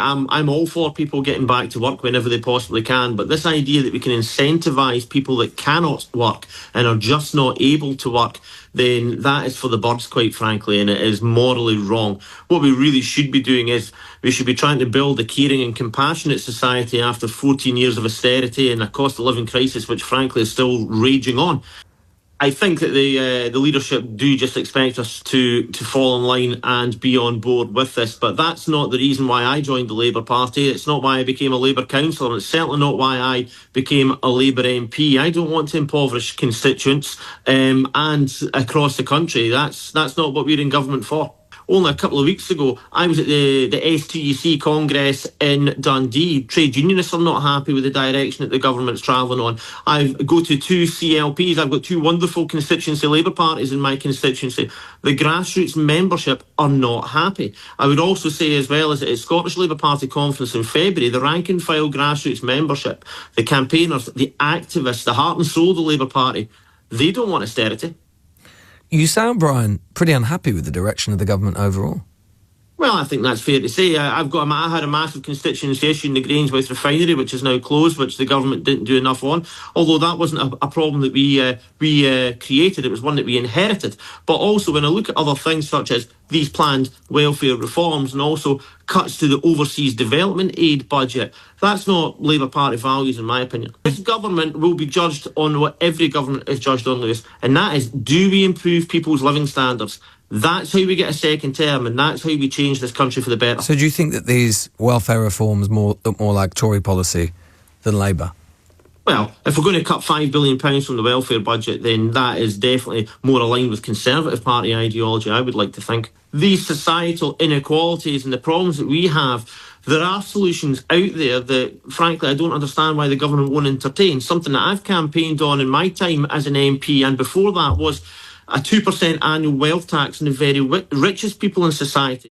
I'm all for people getting back to work whenever they possibly can, but this idea that we can incentivise people that cannot work and are just not able to work, then that is for the birds, quite frankly, and it is morally wrong. What we really should be doing is we should be trying to build a caring and compassionate society after 14 years of austerity and a cost of living crisis, which frankly is still raging on. I think that the leadership do just expect us to fall in line and be on board with this, but that's not the reason why I joined the Labour Party. It's not why I became a Labour councillor, and it's certainly not why I became a Labour MP. I don't want to impoverish constituents and across the country. That's not what we're in government for. Only a couple of weeks ago, I was at the STUC Congress in Dundee. Trade unionists are not happy with the direction that the government's travelling on. I go to two CLPs. I've got two wonderful constituency Labour parties in my constituency. The grassroots membership are not happy. I would also say, as well as at Scottish Labour Party conference in February, the rank and file grassroots membership, the campaigners, the activists, the heart and soul of the Labour Party, they don't want austerity. You sound, Brian, pretty unhappy with the direction of the government overall. Well, I think that's fair to say. I had a massive constituency issue in the Grangemouth refinery, which is now closed, which the government didn't do enough on. Although that wasn't a problem that we created, it was one that we inherited. But also, when I look at other things such as these planned welfare reforms and also cuts to the overseas development aid budget, that's not Labour Party values, in my opinion. This government will be judged on what every government is judged on, Lewis, and that is, do we improve people's living standards? That's how we get a second term, and that's how we change this country for the better. So do you think that these welfare reforms look more like Tory policy than Labour? Well, if we're going to cut £5 billion from the welfare budget, then that is definitely more aligned with Conservative Party ideology, I would like to think. These societal inequalities and the problems that we have, there are solutions out there that, frankly, I don't understand why the government won't entertain. Something that I've campaigned on in my time as an MP, and before that, was a 2% annual wealth tax on the very richest people in society.